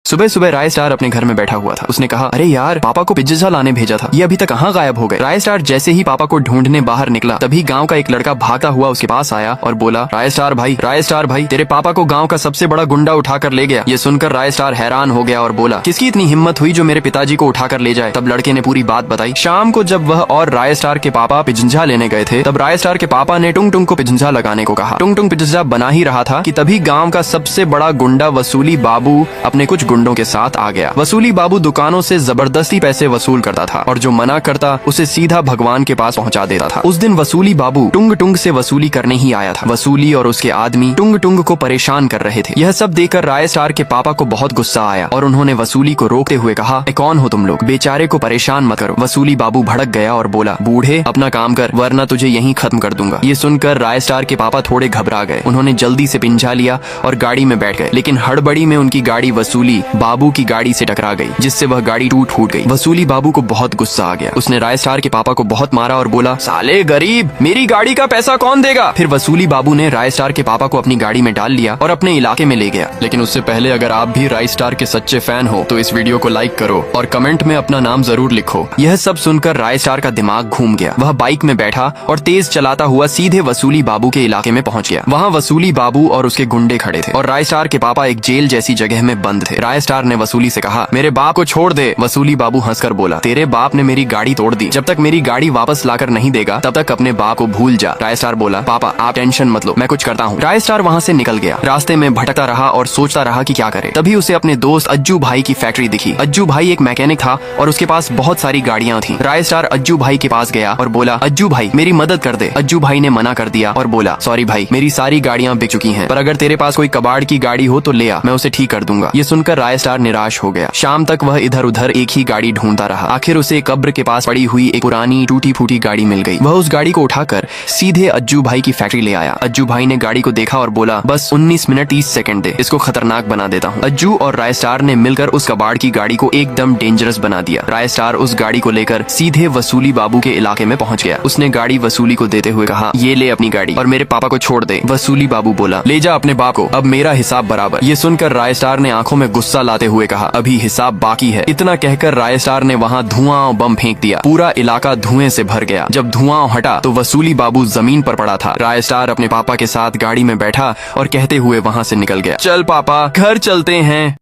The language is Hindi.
सुबह सुबह राय स्टार अपने घर में बैठा हुआ था। उसने कहा, अरे यार, पापा को पिज्जा लाने भेजा था, ये अभी तक कहाँ गायब हो गए। राय स्टार जैसे ही पापा को ढूंढने बाहर निकला, तभी गांव का एक लड़का भागता हुआ उसके पास आया और बोला, राय स्टार भाई, तेरे पापा को गांव का सबसे बड़ा गुंडा उठाकर ले गया। ये सुनकर राय स्टार हैरान हो गया और बोला, किसकी इतनी हिम्मत हुई जो मेरे पिताजी को उठाकर ले जाए। तब लड़के ने पूरी बात बताई। शाम को जब वह और राय स्टार के पापा पिज्जा लेने गए थे, तब राय स्टार के पापा ने टुंग टुंग को पिज्जा लगाने को कहा। टुंग टुंग पिज्जा बना ही रहा था कि तभी गांव का सबसे बड़ा गुंडा वसूली बाबू अपने कुछ गुंडों के साथ आ गया। वसूली बाबू दुकानों से जबरदस्ती पैसे वसूल करता था और जो मना करता उसे सीधा भगवान के पास पहुंचा देता था। उस दिन वसूली बाबू टुंग टुंग से वसूली करने ही आया था। वसूली और उसके आदमी टुंग टुंग को परेशान कर रहे थे। यह सब देखकर राय स्टार के पापा को बहुत गुस्सा आया और उन्होंने वसूली को रोकते हुए कहा, कौन हो तुम लोग, बेचारे को परेशान मत करो। वसूली बाबू भड़क गया और बोला, बूढ़े, अपना काम कर वरना तुझे यहीं खत्म कर दूंगा। ये सुनकर राय स्टार के पापा थोड़े घबरा गए। उन्होंने जल्दी से पिंजा लिया और गाड़ी में बैठ गए, लेकिन हड़बड़ी में उनकी गाड़ी वसूली बाबू की गाड़ी से टकरा गई, जिससे वह गाड़ी टूट फूट गई। वसूली बाबू को बहुत गुस्सा आ गया। उसने राय स्टार के पापा को बहुत मारा और बोला, साले गरीब, मेरी गाड़ी का पैसा कौन देगा। फिर वसूली बाबू ने राय स्टार के पापा को अपनी गाड़ी में डाल लिया और अपने इलाके में ले गया। लेकिन उससे पहले अगर आप भी राय स्टार के सच्चे फैन हो तो इस वीडियो को लाइक करो और कमेंट में अपना नाम जरूर लिखो। यह सब सुनकर राय स्टार का दिमाग घूम गया। वह बाइक में बैठा और तेज चलाता हुआ सीधे वसूली बाबू के इलाके में पहुंच गया। वहाँ वसूली बाबू और उसके गुंडे खड़े थे और राय स्टार के पापा एक जेल जैसी जगह में बंद थे। राय स्टार ने वसूली से कहा, मेरे बाप को छोड़ दे। वसूली बाबू हंसकर बोला, तेरे बाप ने मेरी गाड़ी तोड़ दी, जब तक मेरी गाड़ी वापस लाकर नहीं देगा तब तक अपने बाप को भूल जा। राय स्टार बोला, पापा आप टेंशन मत लो, मैं कुछ करता हूँ। राय स्टार वहाँ से निकल गया। रास्ते में भटकता रहा और सोचता रहा कि क्या करे। तभी उसे अपने दोस्त अज्जू भाई की फैक्ट्री दिखी। अज्जू भाई एक मैकेनिक था और उसके पास बहुत सारी गाड़ियाँ थी। राय स्टार अज्जू भाई के पास गया और बोला, अज्जू भाई मेरी मदद कर दे। अज्जू भाई ने मना कर दिया और बोला, सॉरी भाई, मेरी सारी गाड़ियाँ बिक चुकी हैं, पर अगर तेरे पास कोई कबाड़ की गाड़ी हो तो ले आ, मैं उसे ठीक कर दूंगा। ये सुनकर राय स्टार निराश हो गया। शाम तक वह इधर उधर एक ही गाड़ी ढूंढता रहा। आखिर उसे कब्र के पास पड़ी हुई एक पुरानी टूटी फूटी गाड़ी मिल गई। वह उस गाड़ी को उठाकर सीधे अज्जू भाई की फैक्ट्री ले आया। अज्जू भाई ने गाड़ी को देखा और बोला, बस 19 मिनट 30 सेकंड दे, इसको खतरनाक बना देता हूँ। अज्जू और राय स्टार ने मिलकर उस कबाड़ की गाड़ी को एकदम डेंजरस बना दिया। राय स्टार उस गाड़ी को लेकर सीधे वसूली बाबू के इलाके में पहुंच गया। उसने गाड़ी वसूली को देते हुए कहा, ये ले अपनी गाड़ी और मेरे पापा को छोड़ दे। वसूली बाबू बोला, ले जा अपने बाप को, अब मेरा हिसाब बराबर। ये सुनकर राय स्टार ने आंखों में गुस्सा लाते हुए कहा, अभी हिसाब बाकी है। इतना कहकर राय स्टार ने वहाँ धुआं और बम फेंक दिया। पूरा इलाका धुएं से भर गया। जब धुआं हटा तो वसूली बाबू जमीन पर पड़ा था। राय स्टार अपने पापा के साथ गाड़ी में बैठा और कहते हुए वहाँ से निकल गया, चल पापा घर चलते हैं।